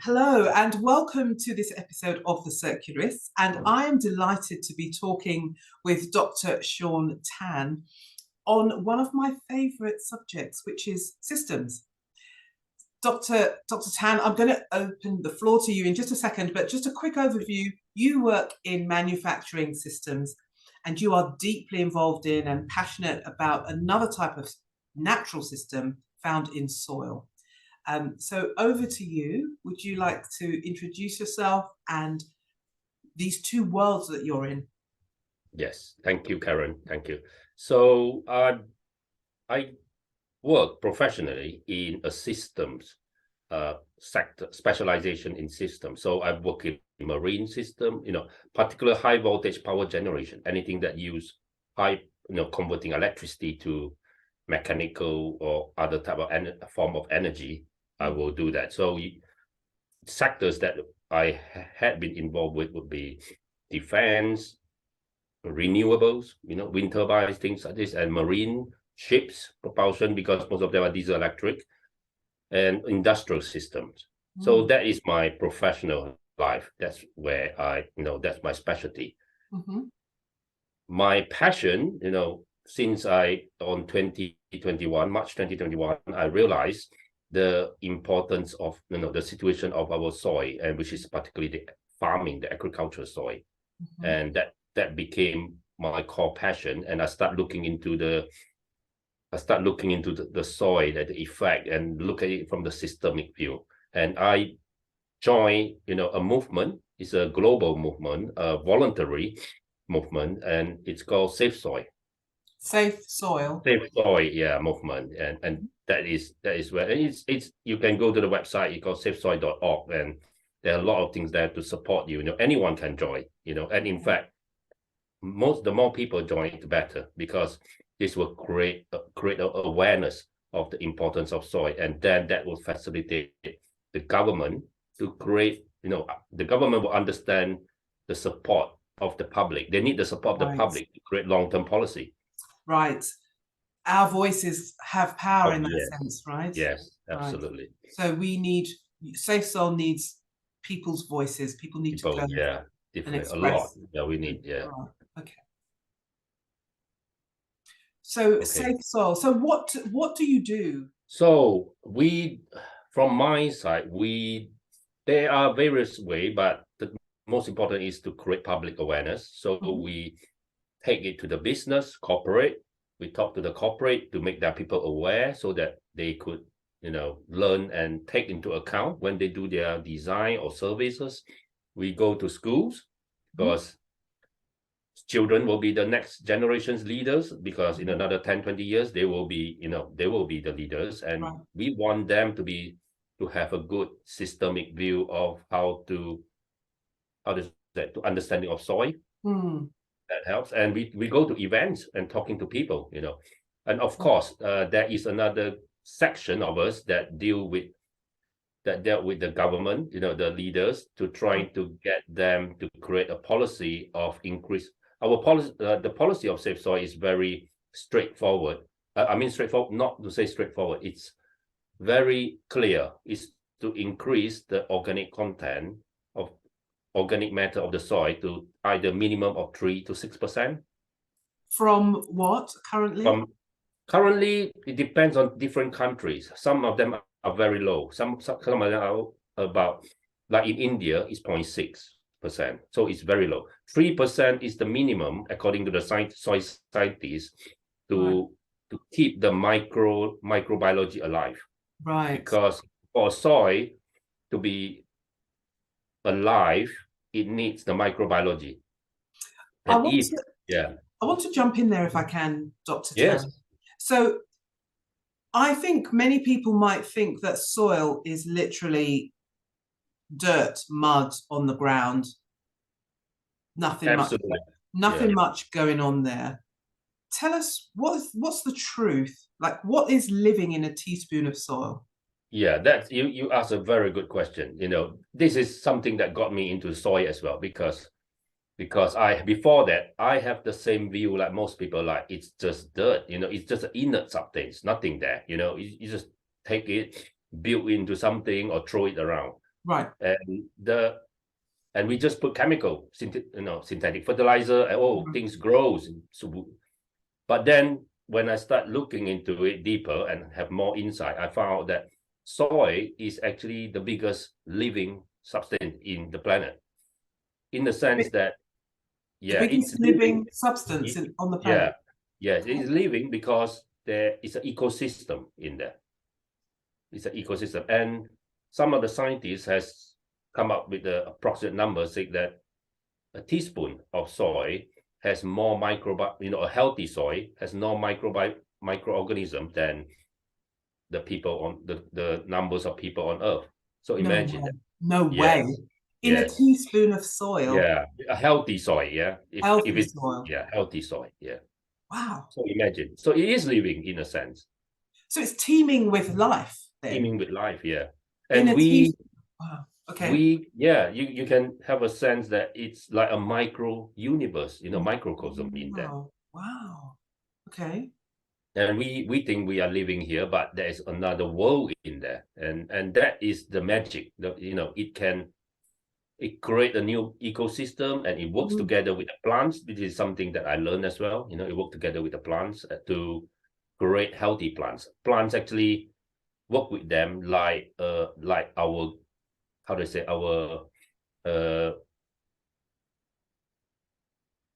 Hello and welcome to this episode of the Circularists. And I am delighted to be talking with Dr. Seon Tan on one of my favourite subjects, which is systems. Dr. Tan, I'm going to open the floor to you in just a second, but just a quick overview. You work in manufacturing systems and you are deeply involved in and passionate about another type of natural system found in soil. So over to you. Would you like to introduce yourself and these two worlds that you're in? Yes, thank you, Karen. Thank you. So I work professionally in a systems sector, specialization in systems. So I work in marine system, particular high voltage power generation, anything that use high, converting electricity to mechanical or other type of form of energy. I will do that. So sectors that I had been involved with would be defense, renewables, wind turbines, things like this, and marine ships propulsion, because most of them are diesel electric, and industrial systems. So that is my professional life. That's where that's my specialty. My passion, since on 2021, March 2021, I realized the importance of the situation of our soil, and which is particularly the farming, the agricultural soil, and that became my core passion. And I start looking into the soil, and the effect, and look at it from the systemic view. And I joined a movement. It's a global movement, a voluntary movement, and it's called Safe Soil. Safe Soil. Safe Soil, yeah, movement, and that is where it's you can go to the website. It's called safesoil.org, and there are a lot of things there to support you. Anyone can join. And in fact, the more people join, the better, because this will create awareness of the importance of soil, and then that will facilitate the government to create. The government will understand the support of the public. They need the support of the public to create long-term policy. Right. Our voices have power in that sense, right? Yes, absolutely. Right. So we need, Safe Soil needs people's voices. People need to go and express. A lot. Yeah, we need, Okay. So Safe Soil. So what do you do? So from my side, there are various ways, but the most important is to create public awareness. So we take it to the business, corporate. We talk to the corporate to make their people aware, so that they could, learn and take into account when they do their design or services. We go to schools, because children will be the next generation's leaders, because in another 10, 20 years, they will be the leaders. And we want them to have a good systemic view of to understanding of soil. That helps. And we go to events and talking to people, and of course, there is another section of us that dealt with the government, the leaders, to try to get them to create a policy of increase. Our policy, the policy of Safe Soil is very straightforward. Straightforward, not to say straightforward, it's very clear. It's to increase the organic content of organic matter of the soil to either minimum of 3 to 6%. From what currently? Currently, it depends on different countries. Some of them are very low. Some of them are about, like in India, is 0.6%. So it's very low. 3% is the minimum, according to the soil scientists, to keep the microbiology alive. Right. Because for soil to be alive, it needs the microbiology. I want to jump in there if I can, Dr. Tan. Yes. So I think many people might think that soil is literally dirt, mud on the ground. Nothing much going on there. Tell us, what's the truth? Like, what is living in a teaspoon of soil? Yeah, that's you asked a very good question. This is something that got me into soil as well, because before that I have the same view like most people, like it's just dirt, it's just an inert substance, nothing there, you just take it, build into something, or throw it around. Right. And we just put chemical, synthetic fertilizer, and things grows. But then when I start looking into it deeper and have more insight, I found that soil is actually the biggest living substance in the planet, in the sense that, The biggest living substance on the planet. Yes, it's living because there is an ecosystem in there. It's an ecosystem, and some of the scientists has come up with the approximate number, saying that a teaspoon of soil has more a healthy soil has more microorganisms than the people on the numbers of people on Earth. So imagine that. No way. In a teaspoon of soil. Yeah, a healthy soil. Yeah, if it's soil. Yeah, healthy soil. Yeah. Wow. So imagine. So it is living in a sense. So it's teeming with life. Then. Teeming with life. Yeah. And we. Wow. Okay. You can have a sense that it's like a micro universe, microcosm in there. Wow. Okay. And we think we are living here, but there is another world in there, and that is the magic. It create a new ecosystem, and it works together with the plants, which is something that I learned as well. It works together with the plants to create healthy plants. Plants actually work with them like our, how do I say, our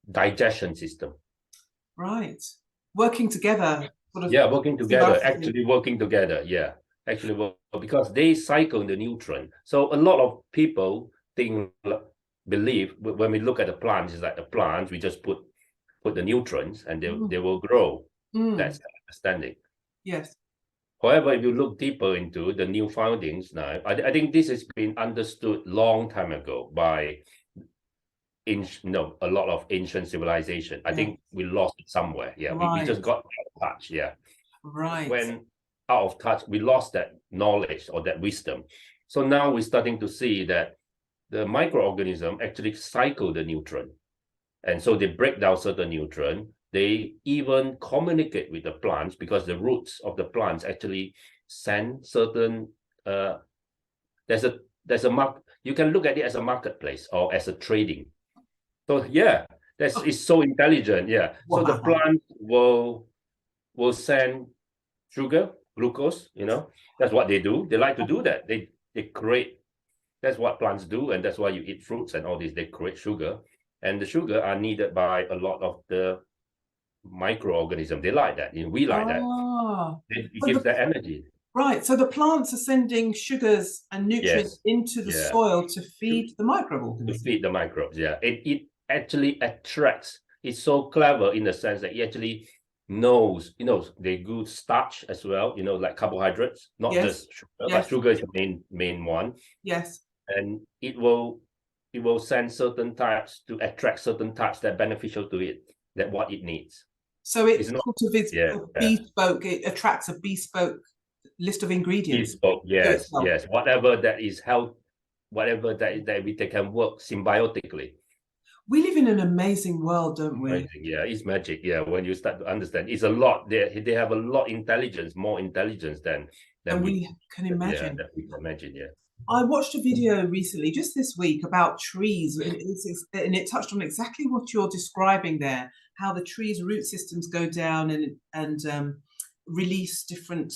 digestion system. Right. Working together. Working together, actually working together. Yeah, actually, because they cycle the nutrient. So a lot of people believe when we look at the plants, is like the plants, we just put the nutrients and they will grow. That's the understanding. Yes. However, if you look deeper into the new findings now, I think this has been understood long time ago by a lot of ancient civilization. I think we lost it somewhere. Yeah, we just got out of touch. Yeah. Right. When out of touch, we lost that knowledge or that wisdom. So now we're starting to see that the microorganism actually cycle the nutrient. And so they break down certain nutrient. They even communicate with the plants, because the roots of the plants actually send certain, there's a mark, you can look at it as a marketplace or as a trading. So yeah, it's so intelligent. Yeah. Wow. So the plant will send sugar, glucose, that's what they do. They like to do that. They create, that's what plants do. And that's why you eat fruits and all this, they create sugar. And the sugar are needed by a lot of the microorganisms. They like that. We like that. It gives that energy. Right. So the plants are sending sugars and nutrients into the soil to feed the microorganisms. To feed the microbes, yeah. It actually attracts. It's so clever in the sense that it actually knows, they do starch as well, like carbohydrates, not just sugar, but sugar is the main one. Yes. And it will send certain types to attract certain types that are beneficial to it, that what it needs. So it's bespoke. It attracts a bespoke list of ingredients. Bespoke, yes. Whatever that is health, whatever that they can work symbiotically. We live in an amazing world, don't we? Amazing. Yeah, it's magic. Yeah, when you start to understand, it's a lot. They have a lot intelligence, more intelligence than we can imagine. Yeah, that we can imagine. Yeah. I watched a video recently, just this week, about trees, and it touched on exactly what you're describing there. How the trees' root systems go down and release different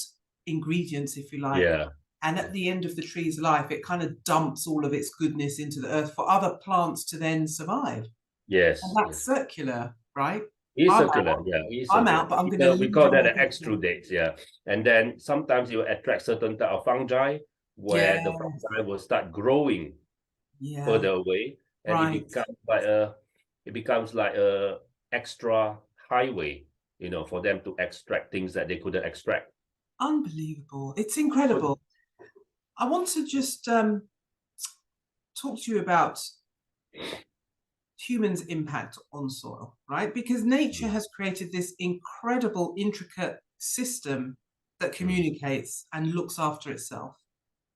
ingredients, if you like. Yeah. And at the end of the tree's life, it kind of dumps all of its goodness into the earth for other plants to then survive. Yes. And that's circular, right? It's circular, I'm out, but I'm going to. We call that an extrudates, yeah. And then sometimes you attract certain type of fungi where the fungi will start growing further away, and it becomes like a extra highway, for them to extract things that they couldn't extract. Unbelievable! It's incredible. I want to just talk to you about humans' impact on soil, right? Because nature has created this incredible, intricate system that communicates and looks after itself,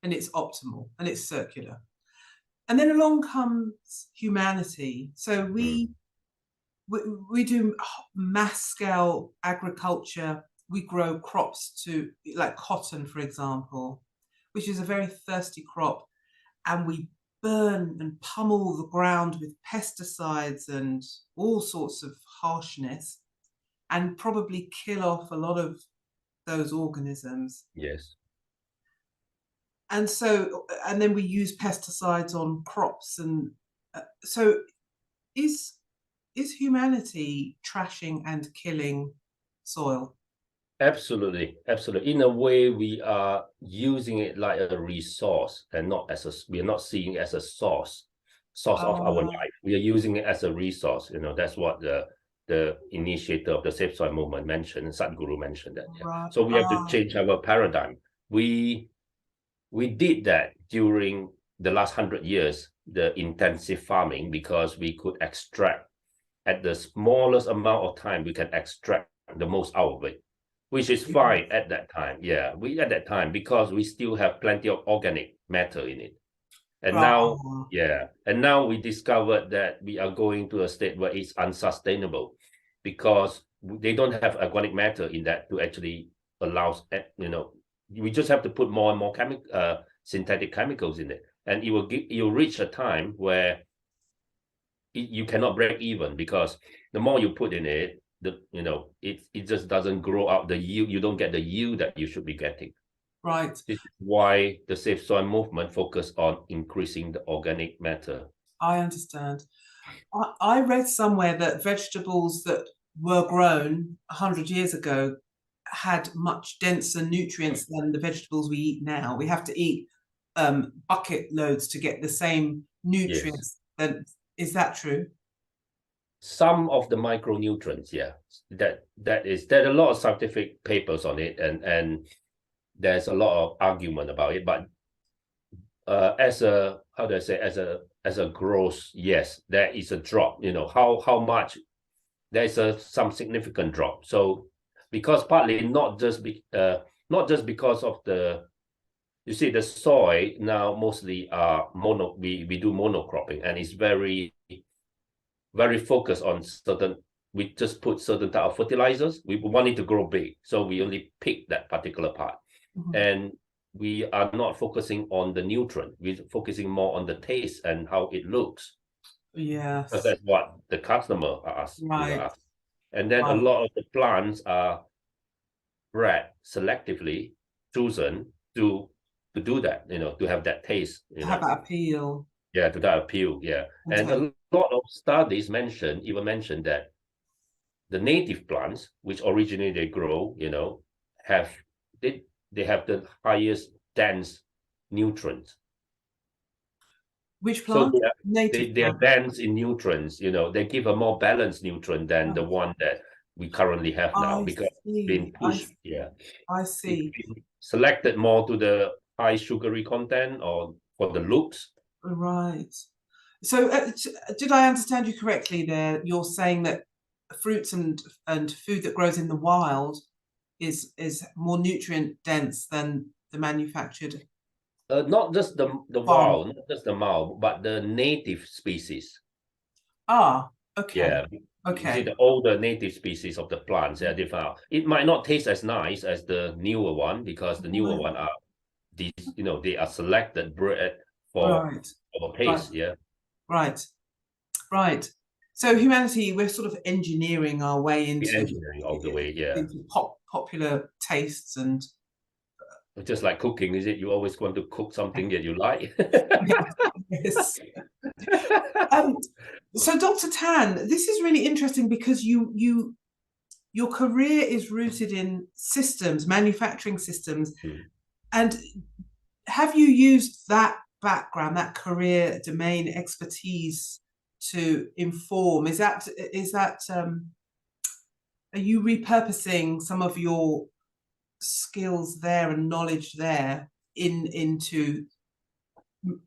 and it's optimal and it's circular. And then along comes humanity. So we do mass scale agriculture. We grow crops like cotton, for example, which is a very thirsty crop. and we burn and pummel the ground with pesticides and all sorts of harshness, and probably kill off a lot of those organisms. Yes. And so, and then we use pesticides on crops, and so is humanity trashing and killing soil? Absolutely, absolutely. In a way, we are using it like a resource and not as a, we are not seeing it as a source of our life. We are using it as a resource. You know, that's what the initiator of the Safe Soil movement mentioned, and Sadhguru mentioned that. Yeah. Right. So we have to change our paradigm. We did that during the last 100 years, the intensive farming, because we could extract at the smallest amount of time, we can extract the most out of it, which is fine at that time. Yeah, we at that time, because we still have plenty of organic matter in it. And now, yeah, and now we discovered that we are going to a state where it's unsustainable, because they don't have organic matter in that to actually allow, you know, we just have to put more and more synthetic chemicals in it, and you'll reach a time where you cannot break even, because the more you put in it, it just doesn't grow out the yield. You don't get the yield that you should be getting. Right. This is why the Safe Soil movement focus on increasing the organic matter. I understand. I read somewhere that vegetables that were grown 100 years ago had much denser nutrients than the vegetables we eat now. We have to eat bucket loads to get the same nutrients. Yes. Is that true? Some of the micronutrients, yeah. There are a lot of scientific papers on it, and there's a lot of argument about it. But as a, how do I say, as a gross, yes, there is a drop. You know, how much? There is some significant drop. So because partly not just because of the, you see, the soil now mostly we do monocropping, and it's very focused on certain, we just put certain type of fertilizers. We want it to grow big, so we only pick that particular part. And we are not focusing on the nutrient. We're focusing more on the taste and how it looks. Yes. Because that's what the customer asks. Right. And then a lot of the plants are bred selectively, chosen to do that, to have that taste. To have that appeal. Yeah, to that appeal, yeah. Okay. And a lot of studies even mentioned that the native plants, which originally they grow, they have the highest dense nutrients. Which plants? So they are dense in nutrients, they give a more balanced nutrient than the one that we currently have now, because it's been pushed. I see. Selected more to the high sugary content or for the looks. Right. So did I understand you correctly there? You're saying that fruits and food that grows in the wild is more nutrient dense than the manufactured? Not just the wild, not just the wild, but the native species. Ah, okay. Yeah. Okay. You see, the older native species of the plants, they are different. It might not taste as nice as the newer one, because the newer one are these, they are selected, bred for taste. Yeah. Right. Right. So humanity, we're sort of engineering our way into into popular tastes, and just like cooking, is it? You always want to cook something that you like. Yes. So Dr. Tan, this is really interesting, because your career is rooted in systems, manufacturing systems. And have you used that background, that career domain expertise to inform? Is that are you repurposing some of your skills there and knowledge there into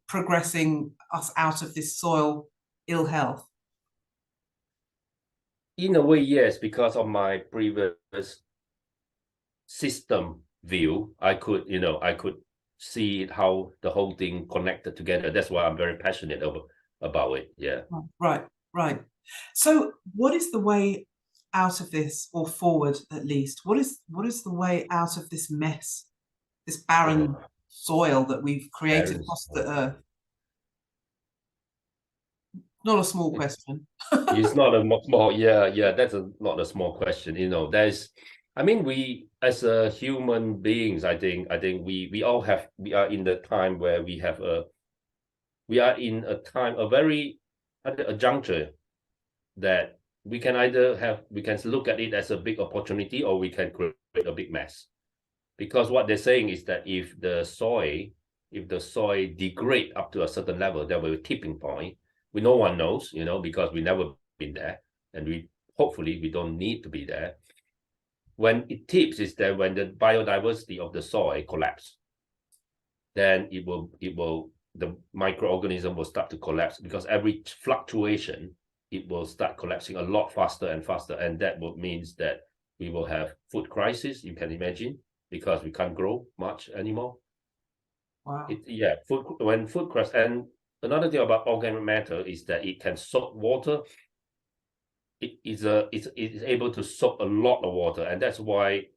progressing us out of this soil ill health? In a way, yes, because of my previous system view, I could see how the whole thing connected together. That's why I'm very passionate about it. Yeah. Right. So what is the way out of this, or forward at least? What is the way out of this mess, this barren soil that we've created across the earth? Not a small question. It's not a small, yeah, that's not a small question. I mean, we as a human beings, I think we all have, we are in the time where we are in a time, a very, a juncture that we can look at it as a big opportunity, or we can create a big mess. Because what they're saying is that if the soil degrade up to a certain level, there will be a tipping point. No one knows, because we never been there, and hopefully we don't need to be there. When it tips is that when the biodiversity of the soil collapse, then the microorganism will start to collapse, because every fluctuation, it will start collapsing a lot faster and faster, and that would means that we will have food crisis, you can imagine, because we can't grow much anymore. Wow. Food crisis. And another thing about organic matter is that it can soak water. It's able to soak a lot of water, and that's why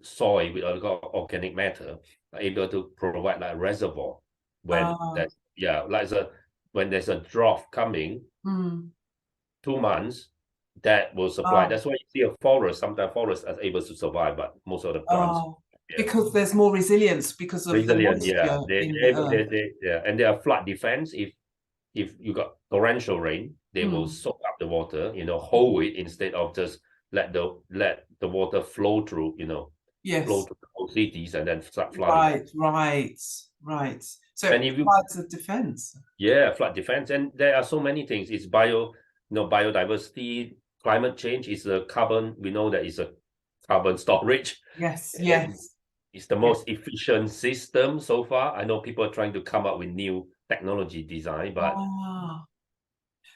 soil with a lot of organic matter are able to provide like a reservoir when when there's a drought coming. 2 months that will supply. That's why you see a forest. Sometimes forests are able to survive, but most of the plants, because there's more resilience because of the moisture in the earth. And they are flood defense. If you got torrential rain, they will soak up the water, hold it instead of just let the water flow through, flow to the whole cities and then start flooding. Right. So and it provides a defense. Yeah, flood defense. And there are so many things. It's biodiversity, climate change is a carbon. We know that it's a carbon storage. Yes. It's the most efficient system so far. I know people are trying to come up with new technology design, but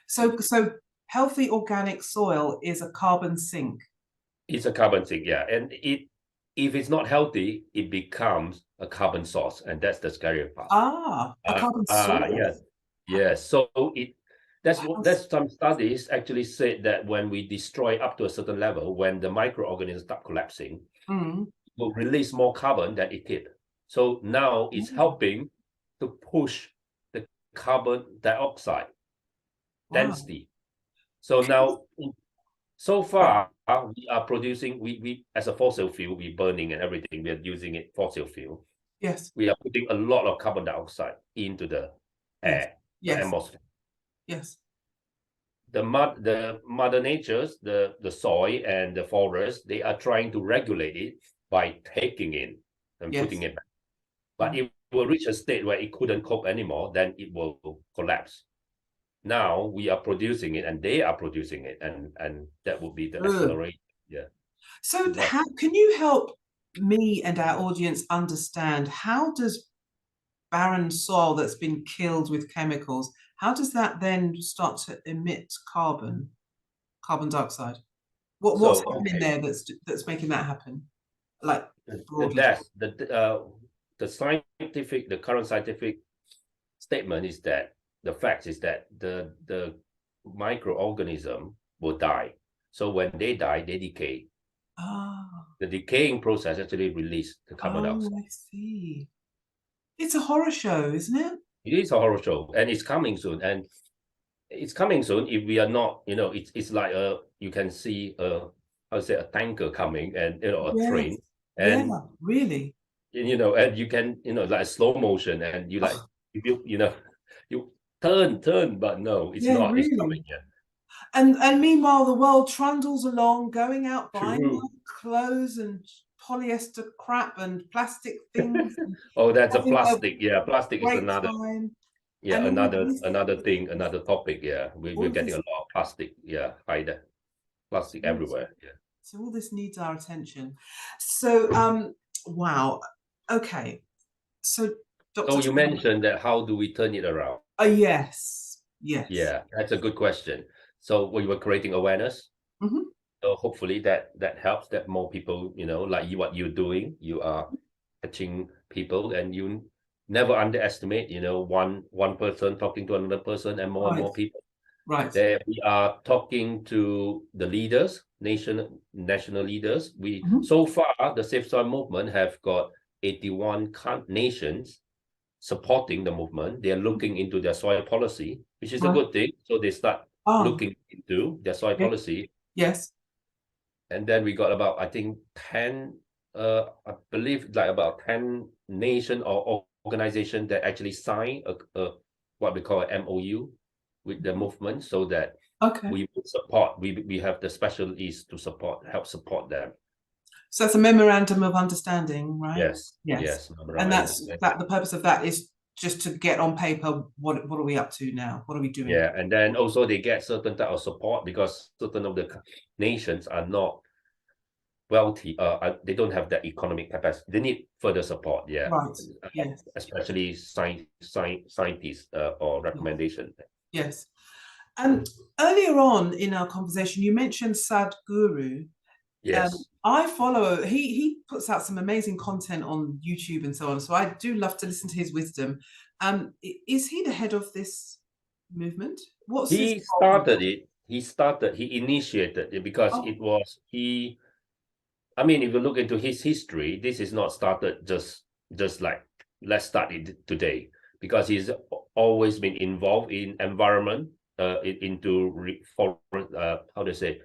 so healthy organic soil is a carbon sink. It's a carbon sink, yeah. And if it's not healthy, it becomes a carbon source, and that's the scary part. A carbon source. Yes. So that's some studies actually said that when we destroy up to a certain level, when the microorganisms start collapsing, it will release more carbon than it did. So now it's helping to push the carbon dioxide density. So now, so far, we are producing, we as a fossil fuel, we're burning and everything, we're using it fossil fuel. Yes. We are putting a lot of carbon dioxide into the air, the atmosphere. Yes. The mother natures, the soil and the forest, they are trying to regulate it by taking it and putting it back. But it will reach a state where it couldn't cope anymore, then it will collapse. Now we are producing it and they are producing it, and that will be the acceleration. Yeah. So how can you help me and our audience understand, how does barren soil that's been killed with chemicals, how does that then start to emit carbon dioxide? What's happening there that's making that happen? Like broadly. The current scientific statement is that the fact is that the microorganism will die. So when they die, they decay. The decaying process actually release the carbon dioxide. I see. It's a horror show, isn't it? It is a horror show, and it's coming soon. And it's coming soon if we are not, it's like you can see I would say a tanker coming, and a train, and really, and you can like slow motion, and you like you turn, but no, it's not. Really. It's coming. And meanwhile, the world trundles along, going out buying clothes and polyester crap and plastic things. Oh, that's a plastic. Yeah, plastic is another. Yeah, another thing, another topic. Yeah, we're getting a lot of plastic. Yeah, plastic everywhere. Yeah. So all this needs our attention. So wow. Okay. So Dr. So you mentioned that how do we turn it around? Yes. Yeah, that's a good question. So we were creating awareness. So hopefully that helps, that more people, like what you're doing, you are touching people, and you never underestimate, one person talking to another person, and more and more people. Right. There we are talking to the leaders, national leaders. So far, the Safe Soil movement have got 81 nations supporting the movement. They are looking into their soil policy, which is a good thing. So they start looking into their soil policy. Yes. And then we got about, I think, 10, I believe like about 10 nation or organization that actually sign a what we call an MOU with the movement, so that we support, we have the specialists to help support them. So it's a memorandum of understanding, right? Yes. And that the purpose of that is just to get on paper what are we up to now? What are we doing? Yeah, and then also they get certain type of support because certain of the nations are not wealthy. They don't have that economic capacity. They need further support. Yeah, right. Yes. Especially scientists or recommendation. Yes. Earlier on in our conversation, you mentioned Sadhguru. Yes. I follow, he puts out some amazing content on YouTube and so on. So I do love to listen to his wisdom. Is he the head of this movement? He started it. He initiated it because it was he. I mean, if you look into his history, this is not started just like let's start it today, because he's always been involved in environment, into how to say,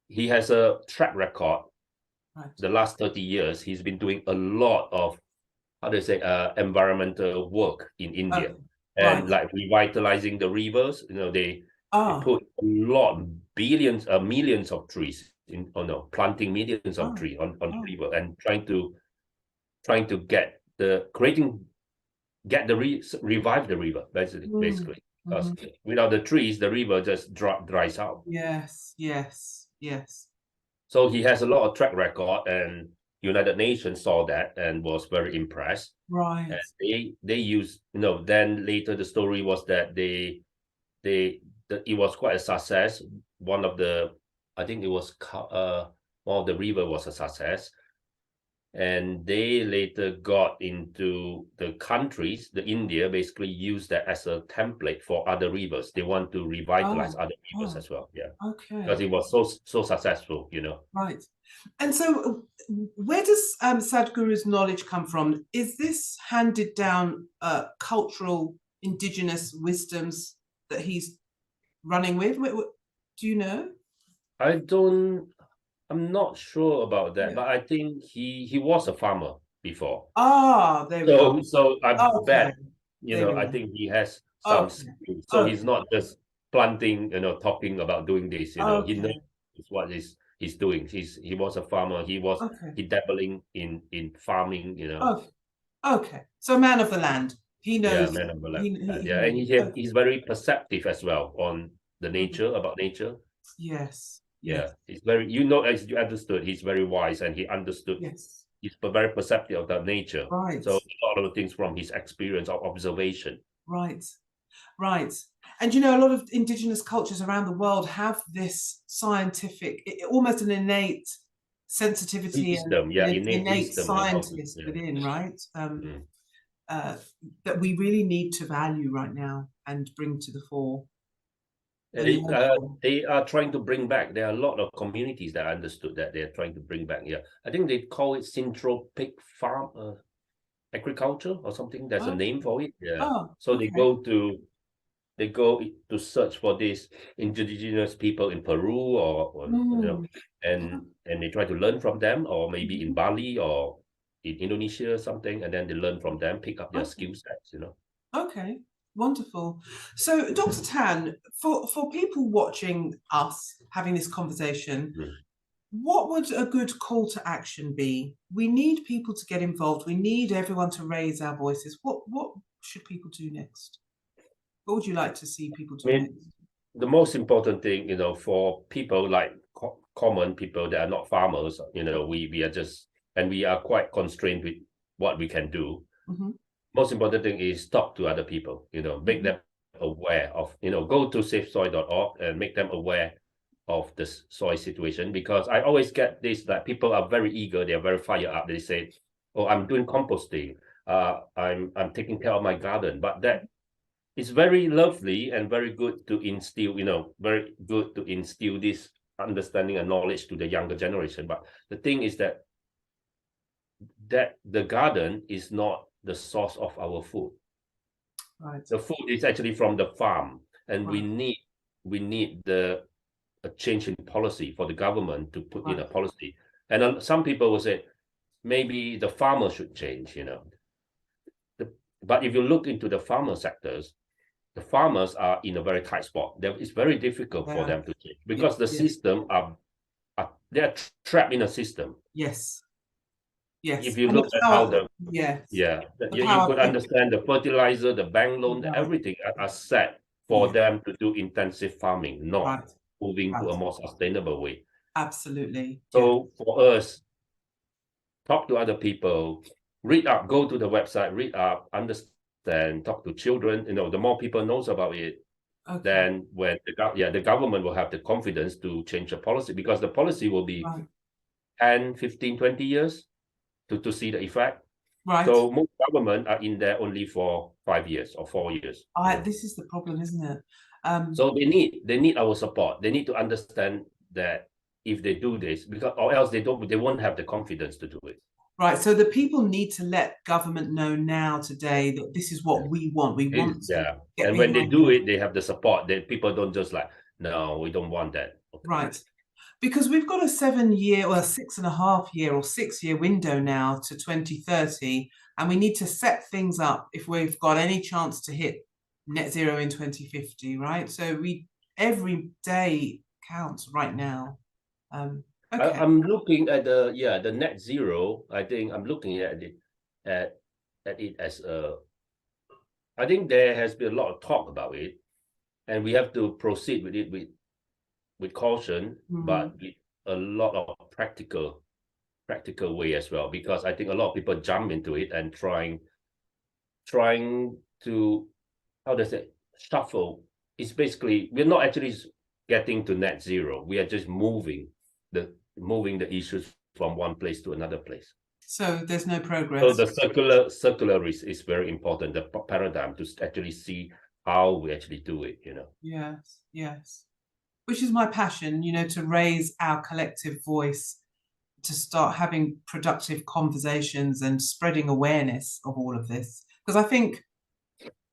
he has a track record. Right. The last 30 years, he's been doing a lot of, how do you say, environmental work in India, and like revitalizing the rivers. You know, they put a lot, billions, millions of trees in, planting millions of trees on the river, and trying to get the revive the river, basically. Because without the trees, the river just dries out. Yes. So he has a lot of track record, and United Nations saw that and was very impressed. Right. And they used, then later the story was that it was quite a success. I think it was one of the river was a success. And they later got into the countries, India basically used that as a template for other rivers. They want to revitalize other rivers as well. Yeah. Okay. Because it was so successful, Right. And so where does Sadhguru's knowledge come from? Is this handed down cultural indigenous wisdoms that he's running with? Do you know? I'm not sure about that, but I think he was a farmer before. There we go. So I bet, There we I go. think he has some skill. So he's not just planting, talking about doing this, he knows what he's doing. He was a farmer. He dabbling in farming, Okay. So a man of the land. He knows. Yeah, man of the land. And he's very perceptive as well on the nature, about nature. Yes. Yeah, he's very, as you understood, he's very wise, and he understood. Yes. He's very perceptive of that nature. Right. So a lot of the things from his experience of observation. Right. And a lot of indigenous cultures around the world have this scientific, almost an innate sensitivity wisdom, and innate scientist within, right? That we really need to value right now and bring to the fore. They are trying to bring back. There are a lot of communities that understood that they're trying to bring back. Yeah, I think they call it syntropic farm agriculture or something. There's a name for it. Yeah. So they go to search for these indigenous people in Peru or and they try to learn from them, or maybe in Bali or in Indonesia or something, and then they learn from them, pick up their skill sets. Okay. Wonderful. So, Dr. Tan, for people watching us having this conversation, what would a good call to action be? We need people to get involved. We need everyone to raise our voices. What should people do next? What would you like to see people do next? The most important thing, for people like common people that are not farmers, we are just, and we are quite constrained with what we can do. Most important thing is talk to other people, make them aware of, go to safesoil.org and make them aware of the soil situation. Because I always get this, that people are very eager, they're very fired up. They say, oh, I'm doing composting, I'm taking care of my garden. But that is very lovely and very good to instill, very good to instill this understanding and knowledge to the younger generation. But the thing is that the garden is not the source of our food. Right. The food is actually from the farm. and Right. we need a change in policy for the government to put in Right. a policy. And some people will say maybe the farmer should change, but if you look into the farmer sectors, the farmers are in a very tight spot. It's very difficult for Yeah. them to change because the Yeah. system they're trapped in a system. Yes. Yes. If you And look the at how power. Yes. The you power. could understand the fertilizer, the bank loan, Right. everything are set for Yeah. them to do intensive farming, not Right. moving to a Right. more sustainable way. Absolutely. Yeah. So for us, talk to other people, read up, go to the website, read up, understand, talk to children. The more people knows about it, Okay. then when the government will have the confidence to change the policy, because the policy will be Right. 10, 15, 20 years to see the effect. Right. So most government are in there only for 5 years or 4 years. This is the problem, isn't it? So they need our support. They need to understand that if they do this, or else they won't have the confidence to do it. Right. So the people need to let government know now today that this is what we want. We want to get And when they behind do it. it, they have the support. That people don't just like, no, we don't want that. Okay. Right. Because we've got a 7-year or a 6.5-year or 6-year window now to 2030, and we need to set things up if we've got any chance to hit net zero in 2050, right? So every day counts right now. Okay. I'm looking at the net zero. I think I'm looking at it as I think there has been a lot of talk about it, and we have to proceed with it with caution, but with a lot of practical way as well, because I think a lot of people jump into it and trying to, how does it, shuffle. It's basically, we're not actually getting to net zero. We are just moving the issues from one place to another place. So there's no progress. So the circularists is very important, the paradigm, to actually see how we actually do it, Yes, yes. Which is my passion, to raise our collective voice, to start having productive conversations and spreading awareness of all of this. Because I think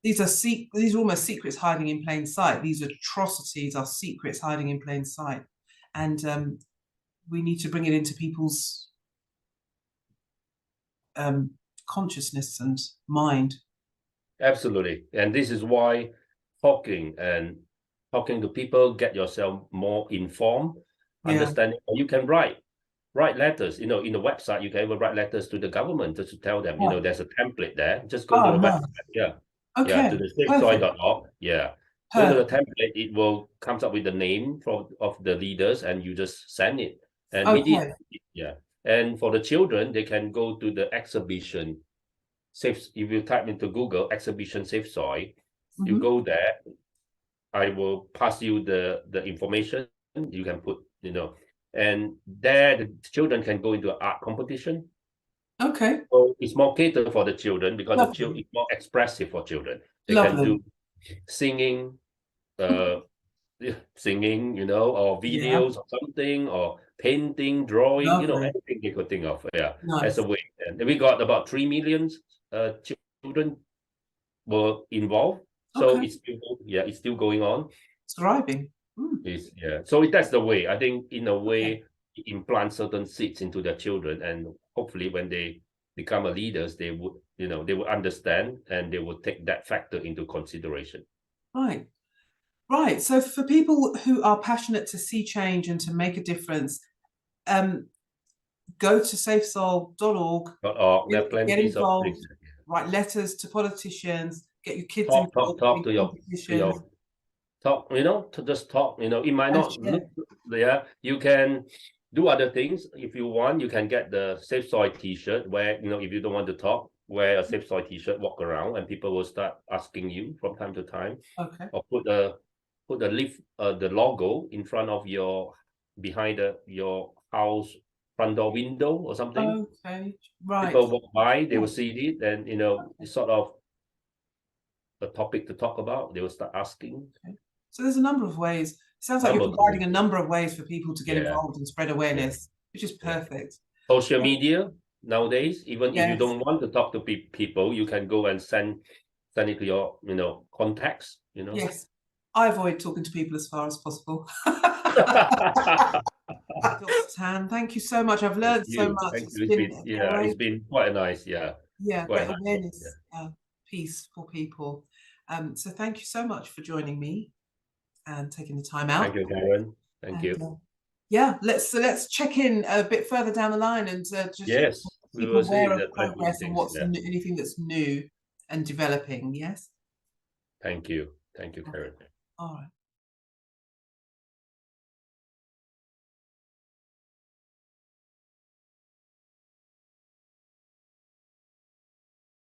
these are almost secrets hiding in plain sight. These atrocities are secrets hiding in plain sight. And we need to bring it into people's consciousness and mind. Absolutely. And this is why talking to people, get yourself more informed, understanding. You can write letters, in the website. You can even write letters to the government just to tell them, there's a template there. Just go to the website. Okay. To the safesoil.org. Go to the template. It will comes up with the name of the leaders, and you just send it. And and for the children, they can go to the exhibition if you type into Google exhibition Safe Soil, you go there. I will pass you the information. You can put, and there the children can go into an art competition. Okay. So it's more catered for the children, because the children is more expressive for children. They can do singing, singing, or videos or something, or painting, drawing, anything they could think of. As a way. And we got about 3 million children were involved. So it's still going on. It's thriving. So that's the way. I think in a way, implant certain seeds into their children, and hopefully when they become a leaders, they would, they would understand, and they would take that factor into consideration. Right. So for people who are passionate to see change and to make a difference, go to safesoil.org. There are plenty get involved. Of things. Write letters to politicians. Get your kids involved. Talk to your talk. To just talk. It might not look. You can do other things if you want. You can get the Safe Soil T-shirt, where if you don't want to talk, wear a Safe Soil T-shirt, walk around, and people will start asking you from time to time. Okay. Or put the logo in front of behind your house front door window or something. Okay. Right. People walk by, they will see it, and it's sort of a topic to talk about. They will start asking. Okay. So there's a number of ways. It sounds like you're providing a number of ways for people to get involved and spread awareness, which is perfect. Social media nowadays, even if you don't want to talk to people, you can go and send it to your contacts. Yes. I avoid talking to people as far as possible. Dr. Tan, thank you so much. I've learned so much. Thank It's you. been It's great. been quite a nice, quite a Great nice one. awareness piece for people. So thank you so much for joining me and taking the time out. Thank you, Karen. Thank you. Yeah, let's check in a bit further down the line and just We keep will see aware of the progress and what's things. anything that's new and developing. Yes. Thank you, Karen. All right.